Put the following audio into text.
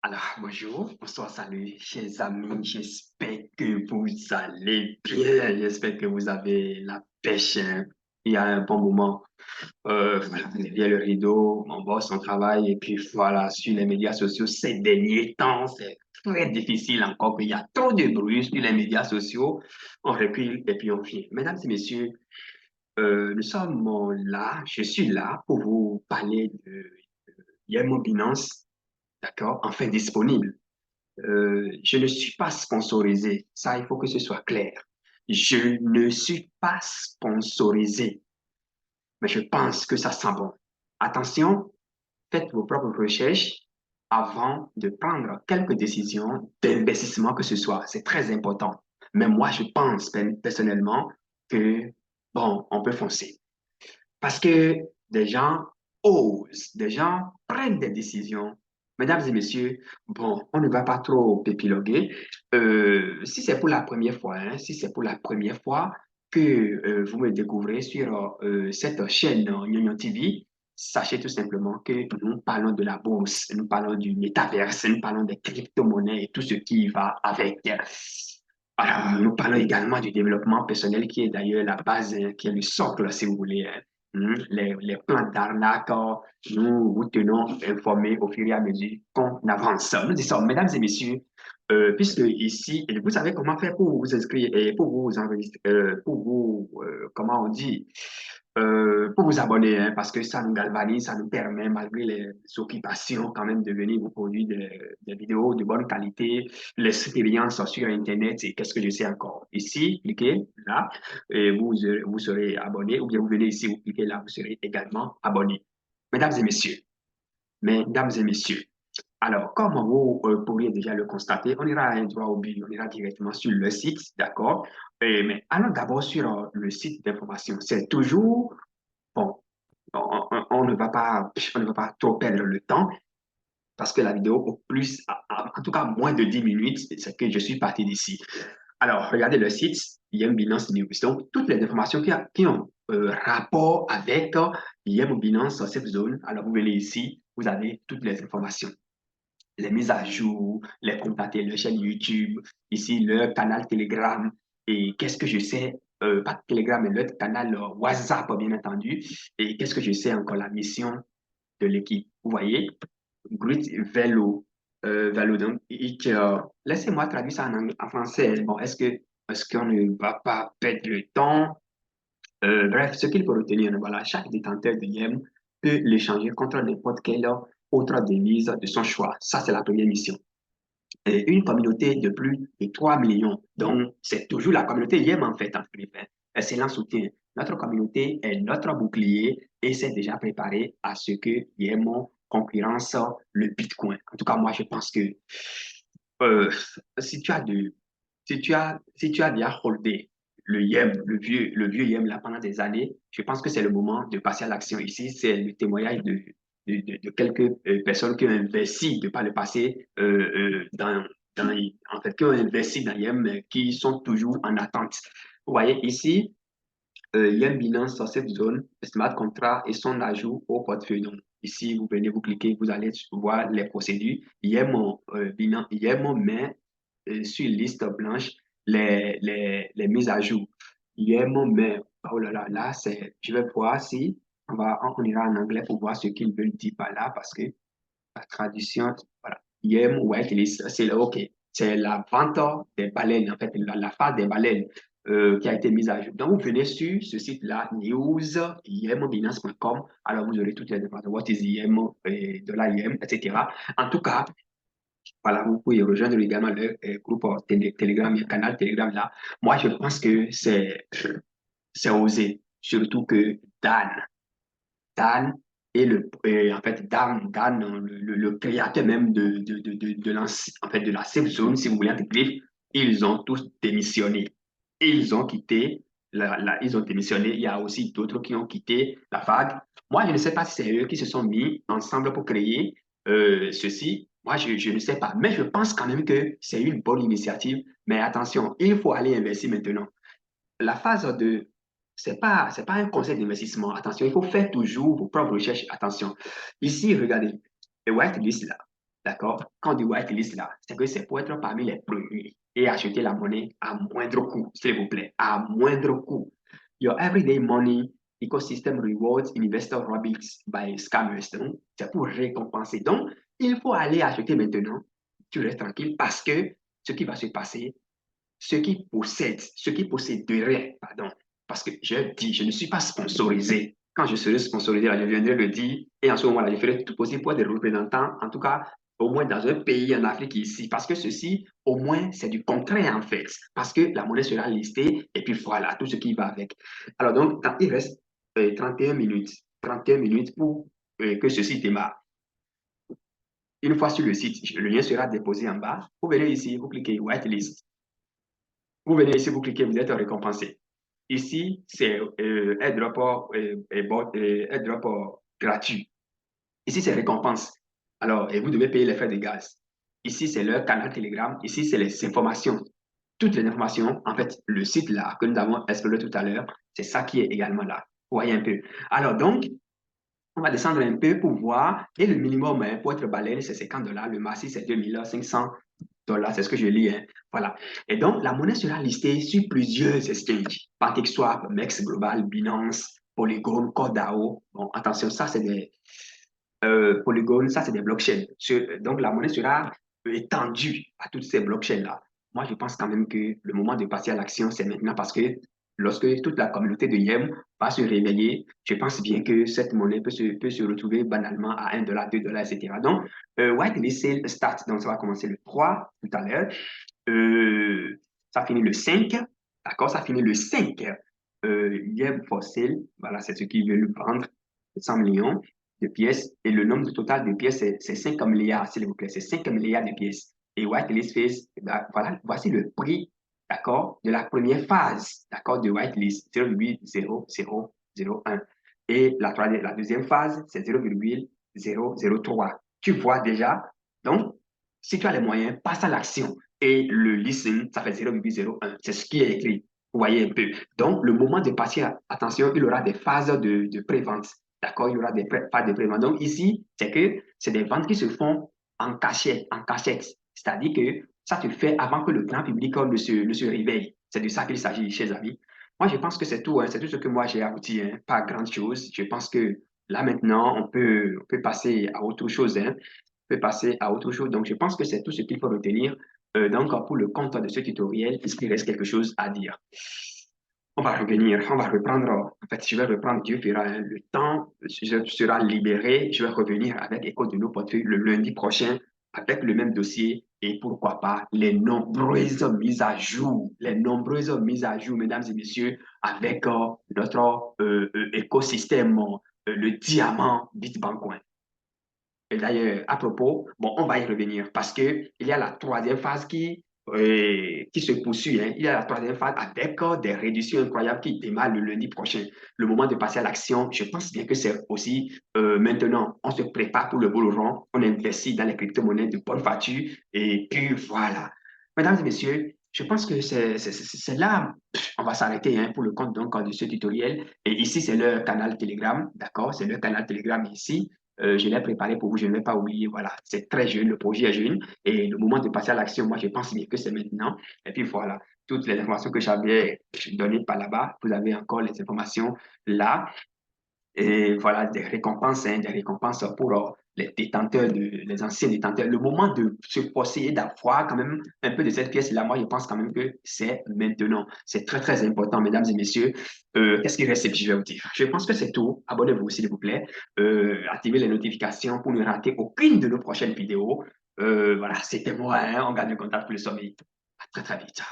Alors, bonjour, bonsoir, salut, chers amis. J'espère que vous allez bien. J'espère que vous avez la pêche, hein. Il y a un bon moment. Voilà, derrière le rideau, on bosse, on travaille. Et puis voilà, sur les médias sociaux, ces derniers temps, c'est très difficile encore. Il y a trop de bruit sur les médias sociaux. On recule et puis on vient. Mesdames et messieurs, nous sommes là, je suis là pour vous parler de Yemo Binance, d'accord, enfin disponible. Je ne suis pas sponsorisé. Ça, il faut que ce soit clair. Je ne suis pas sponsorisé, mais je pense que ça sent bon. Attention, faites vos propres recherches avant de prendre quelques décisions d'investissement que ce soit. C'est très important. Mais moi, je pense personnellement que, bon, on peut foncer. Parce que des gens osent, des gens prennent des décisions. Mesdames et messieurs, bon, on ne va pas trop épiloguer. Si c'est pour la première fois, hein, si c'est pour la première fois que vous me découvrez sur cette chaîne Nyon TV, sachez tout simplement que nous parlons de la bourse, nous parlons du métaverse, nous parlons des crypto-monnaies et tout ce qui va avec. Alors, nous parlons également du développement personnel qui est d'ailleurs la base, hein, qui est le socle, si vous voulez, hein. Les plans d'arnaque, nous vous tenons informés au fur et à mesure qu'on avance. Nous disons, mesdames et messieurs, puisque ici, et vous savez comment faire pour vous inscrire et pour vous enregistrer, pour vous, comment on dit, pour vous abonner, hein, parce que ça nous galvanise, ça nous permet, malgré les occupations, quand même, de venir vous produire des vidéos de bonne qualité, l'expérience sur Internet, et qu'est-ce que je sais encore. Ici, cliquez là, et vous serez abonné, ou bien vous venez ici, vous cliquez là, vous serez également abonné. Mesdames et messieurs, mesdames et messieurs, alors, comme vous pourriez déjà le constater, on ira un droit au but, on ira directement sur le site, d'accord? Mais allons d'abord sur le site d'information. C'est toujours, bon, on ne va pas, on ne va pas trop perdre le temps parce que la vidéo, au plus, en tout cas, moins de 10 minutes, c'est que je suis parti d'ici. Alors, regardez le site, IM Binance News. Donc, toutes les informations qui ont rapport avec IM Binance, cette zone. Alors, vous venez ici, vous avez toutes les informations, les mises à jour, les contacter, leur chaîne YouTube, ici leur canal Telegram. Et qu'est-ce que je sais, pas Telegram, mais leur canal WhatsApp, bien entendu. Et qu'est-ce que je sais encore, la mission de l'équipe. Vous voyez, Grit Velo. Velo. Donc, laissez-moi traduire ça en français. Bon, est-ce qu'on ne va pas perdre le temps? Bref, ce qu'il faut retenir, voilà, chaque détenteur de YEM peut l'échanger contre n'importe quelle autre devise de son choix. Ça, c'est la première mission. Et une communauté de plus de 3 millions. Donc, c'est toujours la communauté YEM, en fait, en fait. Excellent soutien. Notre communauté est notre bouclier et s'est déjà préparé à ce que YEM concurrence le Bitcoin. En tout cas, moi, je pense que euh, si tu as de, si tu as bien holdé le YEM, le vieux YEM là pendant des années, je pense que c'est le moment de passer à l'action ici. C'est le témoignage de quelques personnes qui ont investi de par le passé en fait, qui ont investi dans YEM, mais qui sont toujours en attente. Vous voyez ici, il y a une Binance sur cette zone, smart contract et son ajout au portefeuille. Donc, ici, vous venez, vous cliquez, vous allez voir les procédures. Il y a mon Binance, il y a mon main sur liste blanche, les mises à jour. Il y a mon main, oh là là, là, c'est, je vais voir si on ira en anglais pour voir ce qu'ils veulent dire par là parce que la traduction, voilà. Il y a mon whitelist, c'est là, OK. C'est la vente des baleines, en fait, la phase des baleines qui a été mise à jour. Donc, vous venez sur ce site-là, news.imbinance.com. Alors, vous aurez toutes les informations. What is IM, de l'IM, etc. En tout cas, voilà, vous pouvez rejoindre également le groupe Telegram, le canal Telegram là. Moi, je pense que c'est osé. Surtout que Dan en fait, Dan le créateur même en fait, de la safe zone, si vous voulez, entre griffes, ils ont tous démissionné. Ils ont quitté, ils ont démissionné. Il y a aussi d'autres qui ont quitté la vague. Moi, je ne sais pas si c'est eux qui se sont mis ensemble pour créer ceci. Moi, je ne sais pas. Mais je pense quand même que c'est une bonne initiative. Mais attention, il faut aller investir maintenant. La phase de c'est pas un conseil d'investissement. Attention, il faut faire toujours vos propres recherches. Attention. Ici, regardez, le whitelist là. d'accord, quand on dit whitelist là, c'est que c'est pour être parmi les premiers et acheter la monnaie à moindre coût, s'il vous plaît, à moindre coût. Your everyday money ecosystem rewards investor robbed by scammers. Donc, c'est pour récompenser. Donc, il faut aller acheter maintenant. Tu restes tranquille parce que ce qui va se passer, ceux qui posséderaient, pardon, parce que je dis, je ne suis pas sponsorisé. Quand je serai sponsorisé, là, je viendrai le dire, et en ce moment-là, je ferai tout possible pour être des représentants, en tout cas, au moins dans un pays en Afrique ici, parce que ceci, au moins, c'est du concret en fait, parce que la monnaie sera listée, et puis voilà, tout ce qui va avec. Alors donc, il reste 31 minutes, 31 minutes pour que ceci démarre. Une fois sur le site, le lien sera déposé en bas. Vous venez ici, vous cliquez Whitelist. Vous venez ici, vous cliquez, vous êtes récompensé. Ici, c'est airdrop, airdrop gratuit. Ici, c'est récompense. Alors, et vous devez payer les frais de gaz. Ici, c'est leur canal Telegram. Ici, c'est les informations. Toutes les informations, en fait, le site là que nous avons exploré tout à l'heure, c'est ça qui est également là. Vous voyez un peu. Alors, donc, on va descendre un peu pour voir. Et le minimum hein, pour être baleine, c'est 50 $. Le maxi, c'est 2500 $. C'est ce que je lis. Hein. Voilà. Et donc, la monnaie sera listée sur plusieurs exchanges. PancakeSwap, MEX Global, Binance, Polygon, CoreDAO. Bon, attention, ça, c'est des Polygon, ça, c'est des blockchains. Donc, la monnaie sera étendue à toutes ces blockchains-là. Moi, je pense quand même que le moment de passer à l'action, c'est maintenant parce que lorsque toute la communauté de Yem va se réveiller, je pense bien que cette monnaie peut se retrouver banalement à 1 $, 2 $, etc. Donc, Whitelist Sale Start, donc ça va commencer le 3 tout à l'heure. Ça finit le 5, d'accord, ça finit le 5. Yem for Sale, voilà, c'est ce qu'ils veulent vendre, 100 millions de pièces. Et le nombre total de pièces, c'est 5 milliards, s'il vous plaît, c'est 5 milliards de pièces. Et Whitelist Face, voilà, voici le prix, d'accord, de la première phase, d'accord, de Whitelist, 0,0001. Et la deuxième phase, c'est 0,003. Tu vois déjà, donc, si tu as les moyens, passe à l'action. Et le listen, ça fait 0,01. C'est ce qui est écrit. Vous voyez un peu. Donc, le moment de passer, attention, il y aura des phases de pré-vente. D'accord? Il y aura des phases de pré-vente. Donc, ici, c'est que c'est des ventes qui se font en cachette, en cachette. C'est-à-dire que ça se fait avant que le grand public ne se réveille. C'est de ça qu'il s'agit, chers amis. Moi, je pense que c'est tout. Hein. C'est tout ce que moi j'ai abouti. Hein. Pas grand-chose. Je pense que là, maintenant, on peut passer à autre chose. Hein. On peut passer à autre chose. Donc, je pense que c'est tout ce qu'il faut retenir. Donc, pour le compte de ce tutoriel, est-ce qu'il reste quelque chose à dire? On va revenir, on va reprendre. En fait, je vais reprendre, Dieu fera hein, le temps, je serai libéré. Je vais revenir avec Écho de nos portefeuilles le lundi prochain avec le même dossier et pourquoi pas les nombreuses mises à jour, les nombreuses mises à jour, mesdames et messieurs, avec notre écosystème, le diamant Bitbancoin. Et d'ailleurs, à propos, bon, on va y revenir parce que il y a la troisième phase qui se poursuit. Hein. Il y a la troisième phase avec des réductions incroyables qui démarrent le lundi prochain. Le moment de passer à l'action, je pense bien que c'est aussi maintenant, on se prépare pour le beau rond, on investit dans les crypto-monnaies de bonne facture et puis voilà. Mesdames et messieurs, je pense que c'est là, on va s'arrêter hein, pour le compte donc, de ce tutoriel. Et ici, c'est le canal Telegram, d'accord? C'est le canal Telegram ici. Je l'ai préparé pour vous, je ne vais pas oublier. Voilà, c'est très jeune, le projet est jeune et le moment de passer à l'action, moi, je pense bien que c'est maintenant. Et puis voilà, toutes les informations que j'avais données par là-bas, vous avez encore les informations là. Et voilà, hein, des récompenses pour les détenteurs, les anciens détenteurs. Le moment de se posséder, d'avoir quand même un peu de cette pièce-là, moi, je pense quand même que c'est maintenant. C'est très, très important, mesdames et messieurs. Qu'est-ce qui reste et puis je vais vous dire? Je pense que c'est tout. Abonnez-vous, s'il vous plaît. Activez les notifications pour ne rater aucune de nos prochaines vidéos. Voilà, c'était moi. Hein, on garde le contact pour le sommet. À très, très vite.